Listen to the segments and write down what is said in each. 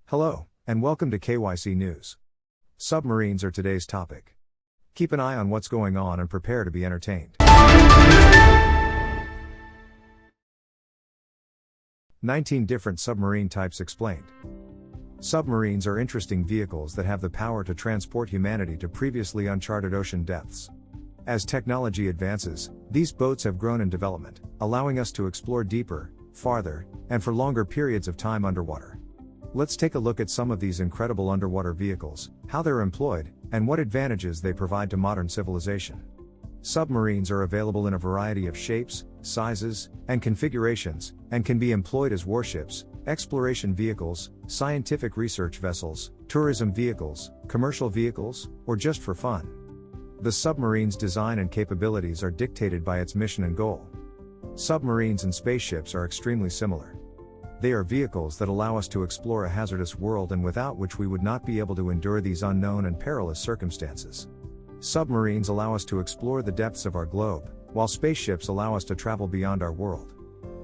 Hello, and welcome to KYC News. Submarines are today's topic. Keep an eye on what's going on and prepare to be entertained. 19 different submarine types explained. Submarines are interesting vehicles that have the power to transport humanity to previously uncharted ocean depths. As technology advances, these boats have grown in development, allowing us to explore deeper, farther, and for longer periods of time underwater. Let's take a look at some of these incredible underwater vehicles, how they're employed, and what advantages they provide to modern civilization. Submarines are available in a variety of shapes, sizes, and configurations, and can be employed as warships, exploration vehicles, scientific research vessels, tourism vehicles, commercial vehicles, or just for fun. The submarine's design and capabilities are dictated by its mission and goal. Submarines and spaceships are extremely similar. They are vehicles that allow us to explore a hazardous world and without which we would not be able to endure these unknown and perilous circumstances. Submarines allow us to explore the depths of our globe, while spaceships allow us to travel beyond our world.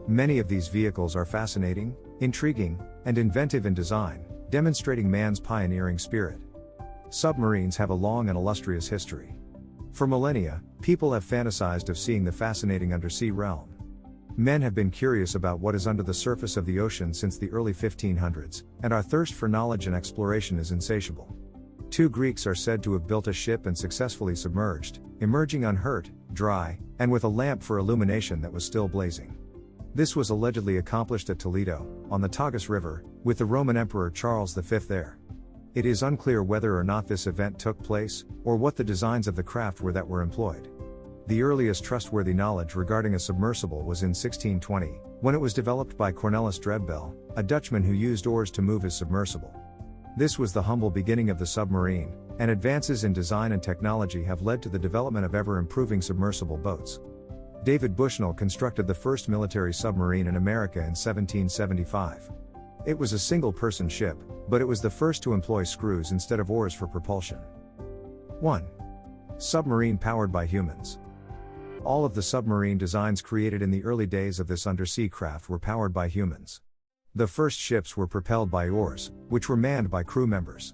Many of these vehicles are fascinating, intriguing, and inventive in design, demonstrating man's pioneering spirit. Submarines have a long and illustrious history. For millennia, people have fantasized of seeing the fascinating undersea realm. Men have been curious about what is under the surface of the ocean since the early 1500s, and our thirst for knowledge and exploration is insatiable. 2 Greeks are said to have built a ship and successfully submerged, emerging unhurt, dry, and with a lamp for illumination that was still blazing. This was allegedly accomplished at Toledo, on the Tagus River, with the Roman Emperor Charles V there. It is unclear whether or not this event took place, or what the designs of the craft were that were employed. The earliest trustworthy knowledge regarding a submersible was in 1620, when it was developed by Cornelis Drebbel, a Dutchman who used oars to move his submersible. This was the humble beginning of the submarine, and advances in design and technology have led to the development of ever-improving submersible boats. David Bushnell constructed the first military submarine in America in 1775. It was a single-person ship, but it was the first to employ screws instead of oars for propulsion. 1. Submarine powered by humans. All of the submarine designs created in the early days of this undersea craft were powered by humans. The first ships were propelled by oars, which were manned by crew members.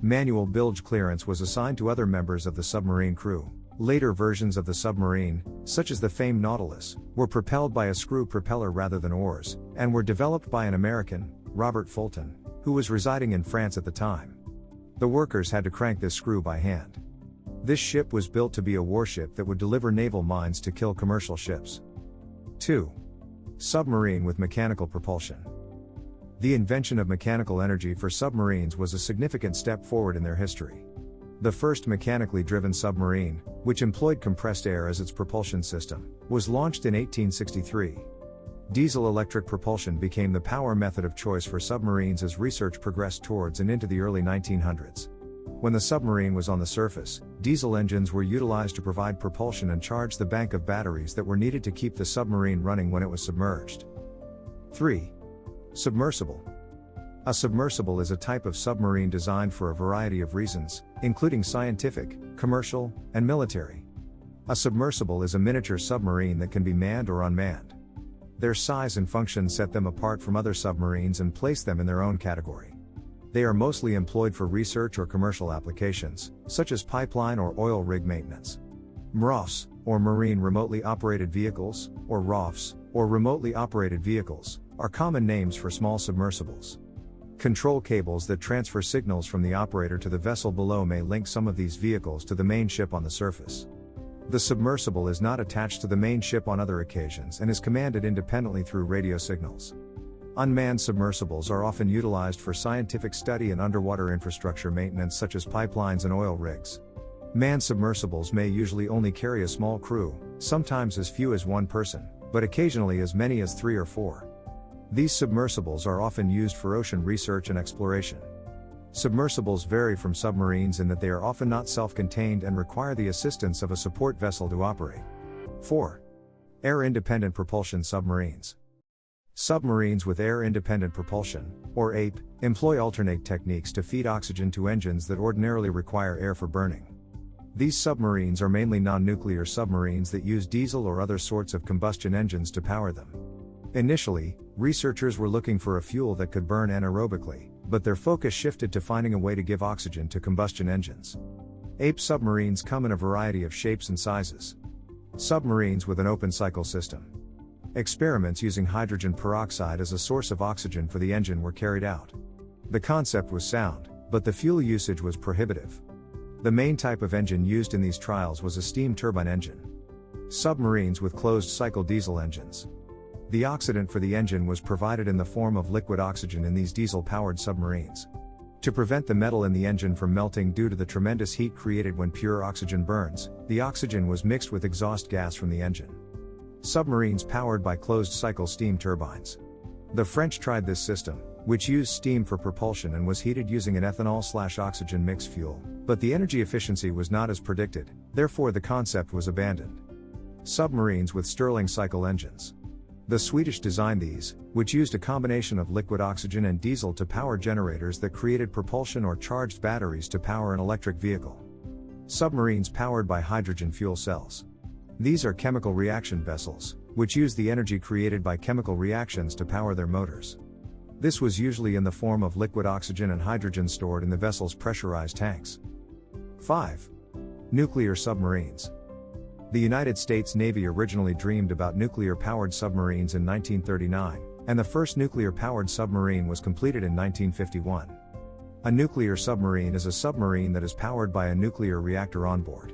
Manual bilge clearance was assigned to other members of the submarine crew. Later versions of the submarine, such as the famed Nautilus, were propelled by a screw propeller rather than oars, and were developed by an American, Robert Fulton, who was residing in France at the time. The workers had to crank this screw by hand. This ship was built to be a warship that would deliver naval mines to kill commercial ships. 2. Submarine with mechanical propulsion. The invention of mechanical energy for submarines was a significant step forward in their history. The first mechanically driven submarine, which employed compressed air as its propulsion system, was launched in 1863. Diesel-electric propulsion became the power method of choice for submarines as research progressed towards and into the early 1900s. When the submarine was on the surface, diesel engines were utilized to provide propulsion and charge the bank of batteries that were needed to keep the submarine running when it was submerged. 3. Submersible. A submersible is a type of submarine designed for a variety of reasons, including scientific, commercial, and military. A submersible is a miniature submarine that can be manned or unmanned. Their size and function set them apart from other submarines and place them in their own category. They are mostly employed for research or commercial applications, such as pipeline or oil rig maintenance. MROVs, or Marine Remotely Operated Vehicles, or ROVs, or Remotely Operated Vehicles, are common names for small submersibles. Control cables that transfer signals from the operator to the vessel below may link some of these vehicles to the main ship on the surface. The submersible is not attached to the main ship on other occasions and is commanded independently through radio signals. Unmanned submersibles are often utilized for scientific study and underwater infrastructure maintenance such as pipelines and oil rigs. Manned submersibles may usually only carry a small crew, sometimes as few as 1 person, but occasionally as many as 3 or 4. These submersibles are often used for ocean research and exploration. Submersibles vary from submarines in that they are often not self-contained and require the assistance of a support vessel to operate. 4. Air-independent propulsion submarines. Submarines with air-independent propulsion, or AIP, employ alternate techniques to feed oxygen to engines that ordinarily require air for burning. These submarines are mainly non-nuclear submarines that use diesel or other sorts of combustion engines to power them. Initially, researchers were looking for a fuel that could burn anaerobically, but their focus shifted to finding a way to give oxygen to combustion engines. Ape submarines come in a variety of shapes and sizes. Submarines with an open cycle system. Experiments using hydrogen peroxide as a source of oxygen for the engine were carried out. The concept was sound, but the fuel usage was prohibitive. The main type of engine used in these trials was a steam turbine engine. Submarines with closed-cycle diesel engines. The oxidant for the engine was provided in the form of liquid oxygen in these diesel-powered submarines. To prevent the metal in the engine from melting due to the tremendous heat created when pure oxygen burns, the oxygen was mixed with exhaust gas from the engine. Submarines powered by closed-cycle steam turbines. The French tried this system, which used steam for propulsion and was heated using an ethanol/oxygen mix fuel, but the energy efficiency was not as predicted, therefore the concept was abandoned. Submarines with Stirling cycle engines. The Swedish designed these, which used a combination of liquid oxygen and diesel to power generators that created propulsion or charged batteries to power an electric vehicle. Submarines powered by hydrogen fuel cells. These are chemical reaction vessels, which use the energy created by chemical reactions to power their motors. This was usually in the form of liquid oxygen and hydrogen stored in the vessel's pressurized tanks. 5. Nuclear submarines. The United States Navy originally dreamed about nuclear-powered submarines in 1939, and the first nuclear-powered submarine was completed in 1951. A nuclear submarine is a submarine that is powered by a nuclear reactor on board.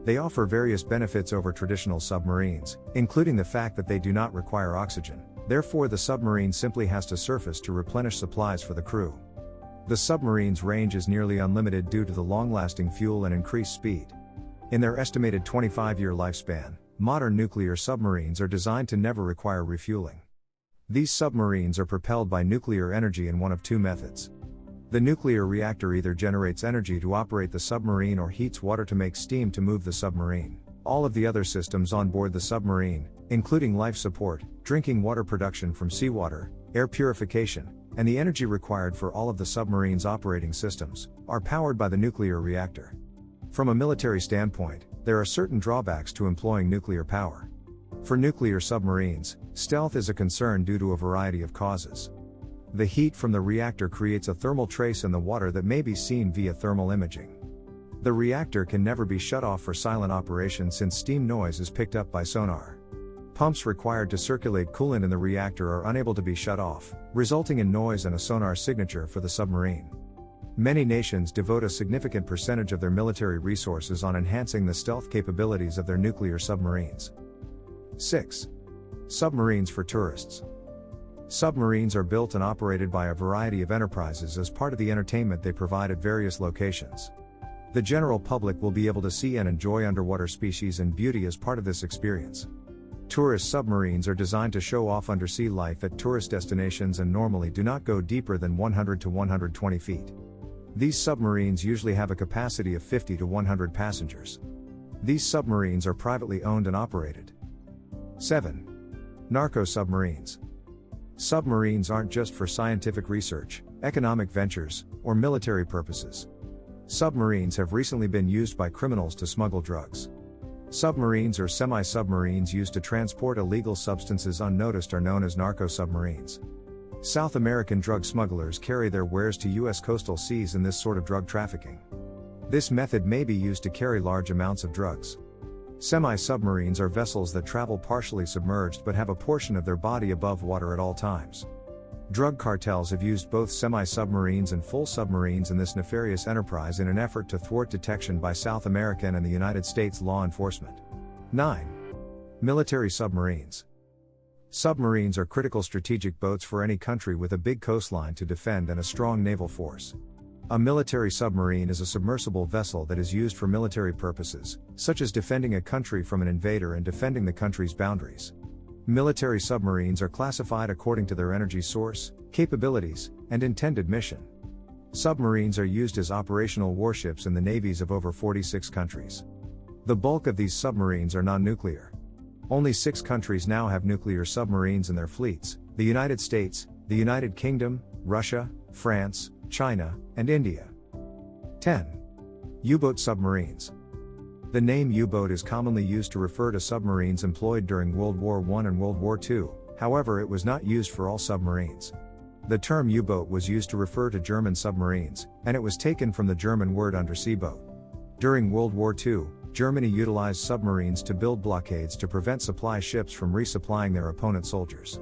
They offer various benefits over traditional submarines, including the fact that they do not require oxygen, therefore the submarine simply has to surface to replenish supplies for the crew. The submarine's range is nearly unlimited due to the long-lasting fuel and increased speed. In their estimated 25-year lifespan, modern nuclear submarines are designed to never require refueling. These submarines are propelled by nuclear energy in one of two methods. The nuclear reactor either generates energy to operate the submarine or heats water to make steam to move the submarine. All of the other systems on board the submarine, including life support, drinking water production from seawater, air purification, and the energy required for all of the submarine's operating systems, are powered by the nuclear reactor. From a military standpoint, there are certain drawbacks to employing nuclear power. For nuclear submarines, stealth is a concern due to a variety of causes. The heat from the reactor creates a thermal trace in the water that may be seen via thermal imaging. The reactor can never be shut off for silent operation since steam noise is picked up by sonar. Pumps required to circulate coolant in the reactor are unable to be shut off, resulting in noise and a sonar signature for the submarine. Many nations devote a significant percentage of their military resources on enhancing the stealth capabilities of their nuclear submarines. 6. Submarines for tourists. Submarines are built and operated by a variety of enterprises as part of the entertainment they provide at various locations. The general public will be able to see and enjoy underwater species and beauty as part of this experience. Tourist submarines are designed to show off undersea life at tourist destinations and normally do not go deeper than 100 to 120 feet. These submarines usually have a capacity of 50 to 100 passengers. These submarines are privately owned and operated. 7. Narco submarines. Submarines aren't just for scientific research, economic ventures, or military purposes. Submarines have recently been used by criminals to smuggle drugs. Submarines or semi-submarines used to transport illegal substances unnoticed are known as narco submarines. South American drug smugglers carry their wares to U.S. coastal seas in this sort of drug trafficking. This method may be used to carry large amounts of drugs. Semi-submarines are vessels that travel partially submerged but have a portion of their body above water at all times. Drug cartels have used both semi-submarines and full submarines in this nefarious enterprise in an effort to thwart detection by South American and the United States law enforcement. 9. Military submarines. Submarines are critical strategic boats for any country with a big coastline to defend and a strong naval force. A military submarine is a submersible vessel that is used for military purposes, such as defending a country from an invader and defending the country's boundaries. Military submarines are classified according to their energy source, capabilities, and intended mission. Submarines are used as operational warships in the navies of over 46 countries. The bulk of these submarines are non-nuclear. Only 6 countries now have nuclear submarines in their fleets: the United States, the United Kingdom, Russia, France, China, and India. 10. U-boat submarines. The name U-boat is commonly used to refer to submarines employed during World War I and World War II, however it was not used for all submarines. The term U-boat was used to refer to German submarines, and it was taken from the German word undersea boat. During World War II, Germany utilized submarines to build blockades to prevent supply ships from resupplying their opponent soldiers.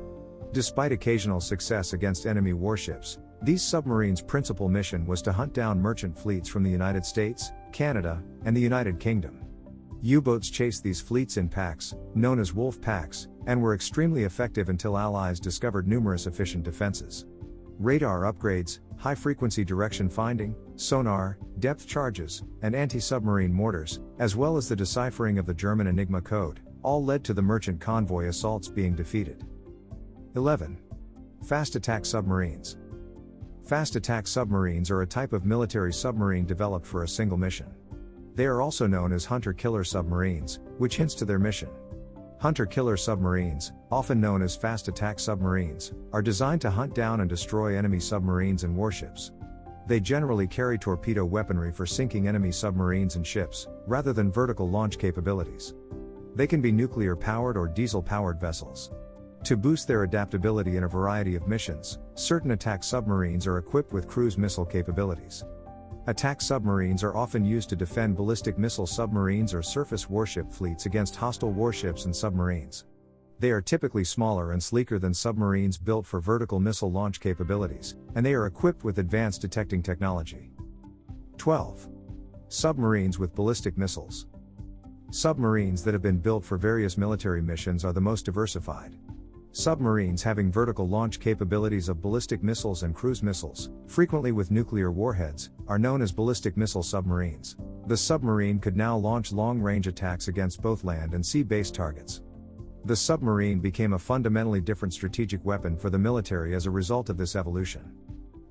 Despite occasional success against enemy warships, these submarines' principal mission was to hunt down merchant fleets from the United States, Canada, and the United Kingdom. U-boats chased these fleets in packs, known as wolf packs, and were extremely effective until Allies discovered numerous efficient defenses. Radar upgrades, high-frequency direction finding, sonar, depth charges, and anti-submarine mortars, as well as the deciphering of the German Enigma code, all led to the merchant convoy assaults being defeated. 11. Fast attack submarines. Fast attack submarines are a type of military submarine developed for a single mission. They are also known as hunter-killer submarines, which hints to their mission. Hunter-killer submarines, often known as fast attack submarines, are designed to hunt down and destroy enemy submarines and warships. They generally carry torpedo weaponry for sinking enemy submarines and ships, rather than vertical launch capabilities. They can be nuclear-powered or diesel-powered vessels. To boost their adaptability in a variety of missions, certain attack submarines are equipped with cruise missile capabilities. Attack submarines are often used to defend ballistic missile submarines or surface warship fleets against hostile warships and submarines. They are typically smaller and sleeker than submarines built for vertical missile launch capabilities, and they are equipped with advanced detecting technology. 12. Submarines with ballistic missiles. Submarines that have been built for various military missions are the most diversified. Submarines having vertical launch capabilities of ballistic missiles and cruise missiles, frequently with nuclear warheads, are known as ballistic missile submarines. The submarine could now launch long-range attacks against both land and sea-based targets. The submarine became a fundamentally different strategic weapon for the military as a result of this evolution.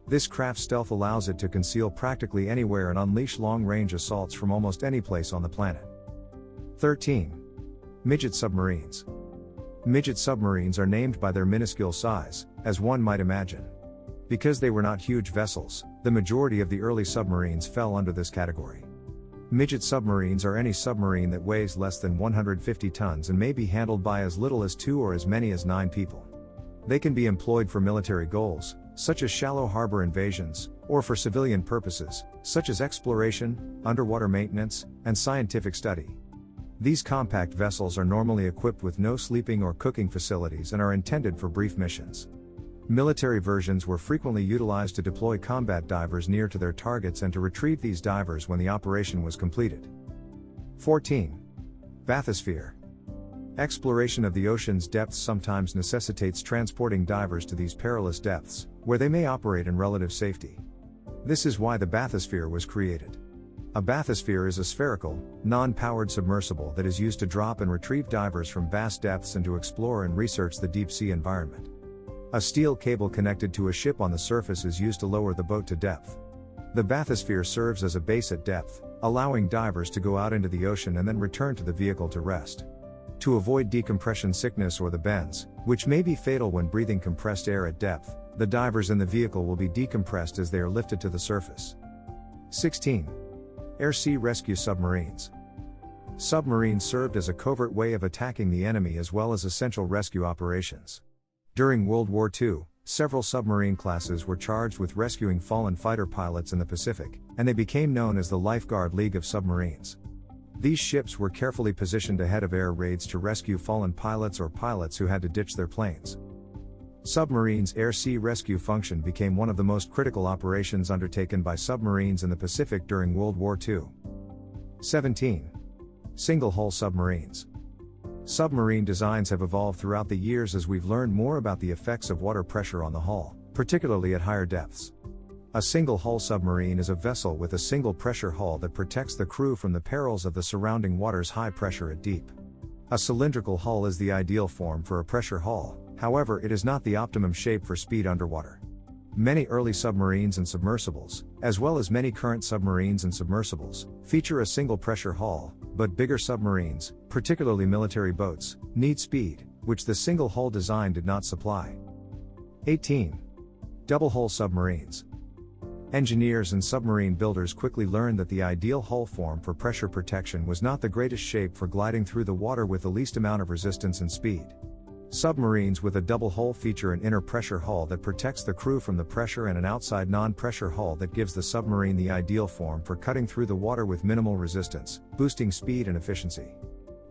This craft's stealth allows it to conceal practically anywhere and unleash long-range assaults from almost any place on the planet. 13. Midget submarines. Midget submarines are named by their minuscule size, as one might imagine. Because they were not huge vessels, the majority of the early submarines fell under this category. Midget submarines are any submarine that weighs less than 150 tons and may be handled by as little as 2 or as many as 9 people. They can be employed for military goals, such as shallow harbor invasions, or for civilian purposes, such as exploration, underwater maintenance, and scientific study. These compact vessels are normally equipped with no sleeping or cooking facilities and are intended for brief missions. Military versions were frequently utilized to deploy combat divers near to their targets and to retrieve these divers when the operation was completed. 14. Bathysphere. Exploration of the ocean's depths sometimes necessitates transporting divers to these perilous depths, where they may operate in relative safety. This is why the bathysphere was created. A bathysphere is a spherical, non-powered submersible that is used to drop and retrieve divers from vast depths and to explore and research the deep sea environment. A steel cable connected to a ship on the surface is used to lower the boat to depth. The bathysphere serves as a base at depth, allowing divers to go out into the ocean and then return to the vehicle to rest. To avoid decompression sickness or the bends, which may be fatal when breathing compressed air at depth, the divers in the vehicle will be decompressed as they are lifted to the surface. 16. Air-sea rescue submarines. Submarines served as a covert way of attacking the enemy as well as essential rescue operations. During World War II, several submarine classes were charged with rescuing fallen fighter pilots in the Pacific, and they became known as the Lifeguard League of Submarines. These ships were carefully positioned ahead of air raids to rescue fallen pilots or pilots who had to ditch their planes. Submarines' air-sea rescue function became one of the most critical operations undertaken by submarines in the Pacific during World War II. 17. Single-hull submarines. Submarine designs have evolved throughout the years as we've learned more about the effects of water pressure on the hull, particularly at higher depths. A single-hull submarine is a vessel with a single pressure hull that protects the crew from the perils of the surrounding water's high pressure at deep. A cylindrical hull is the ideal form for a pressure hull, however it is not the optimum shape for speed underwater. Many early submarines and submersibles, as well as many current submarines and submersibles, feature a single pressure hull, but bigger submarines, particularly military boats, need speed, which the single hull design did not supply. 18. Double-hull submarines. Engineers and submarine builders quickly learned that the ideal hull form for pressure protection was not the greatest shape for gliding through the water with the least amount of resistance and speed. Submarines with a double hull feature an inner pressure hull that protects the crew from the pressure and an outside non-pressure hull that gives the submarine the ideal form for cutting through the water with minimal resistance, boosting speed and efficiency.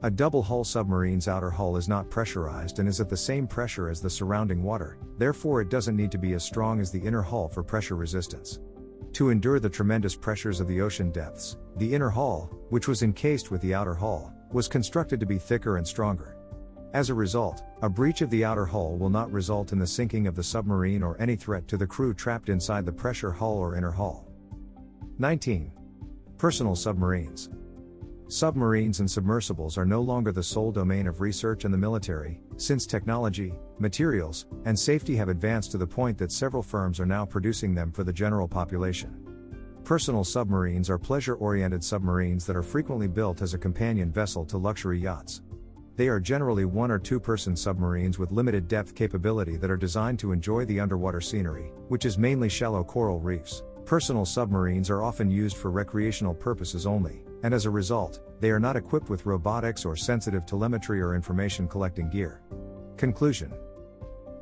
A double hull submarine's outer hull is not pressurized and is at the same pressure as the surrounding water, therefore it doesn't need to be as strong as the inner hull for pressure resistance. To endure the tremendous pressures of the ocean depths, the inner hull, which was encased with the outer hull, was constructed to be thicker and stronger. As a result, a breach of the outer hull will not result in the sinking of the submarine or any threat to the crew trapped inside the pressure hull or inner hull. 19. Personal submarines. Submarines and submersibles are no longer the sole domain of research in the military, since technology, materials, and safety have advanced to the point that several firms are now producing them for the general population. Personal submarines are pleasure-oriented submarines that are frequently built as a companion vessel to luxury yachts. They are generally one or two-person submarines with limited depth capability that are designed to enjoy the underwater scenery, which is mainly shallow coral reefs. Personal submarines are often used for recreational purposes only, and as a result, they are not equipped with robotics or sensitive telemetry or information collecting gear. Conclusion.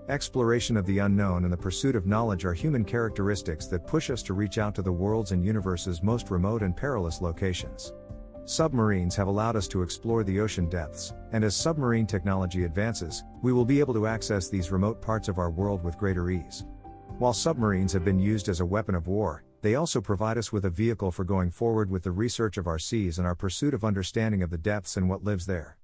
Exploration of the unknown and the pursuit of knowledge are human characteristics that push us to reach out to the world's and universe's most remote and perilous locations. Submarines have allowed us to explore the ocean depths, and as submarine technology advances, we will be able to access these remote parts of our world with greater ease. While submarines have been used as a weapon of war, they also provide us with a vehicle for going forward with the research of our seas and our pursuit of understanding of the depths and what lives there.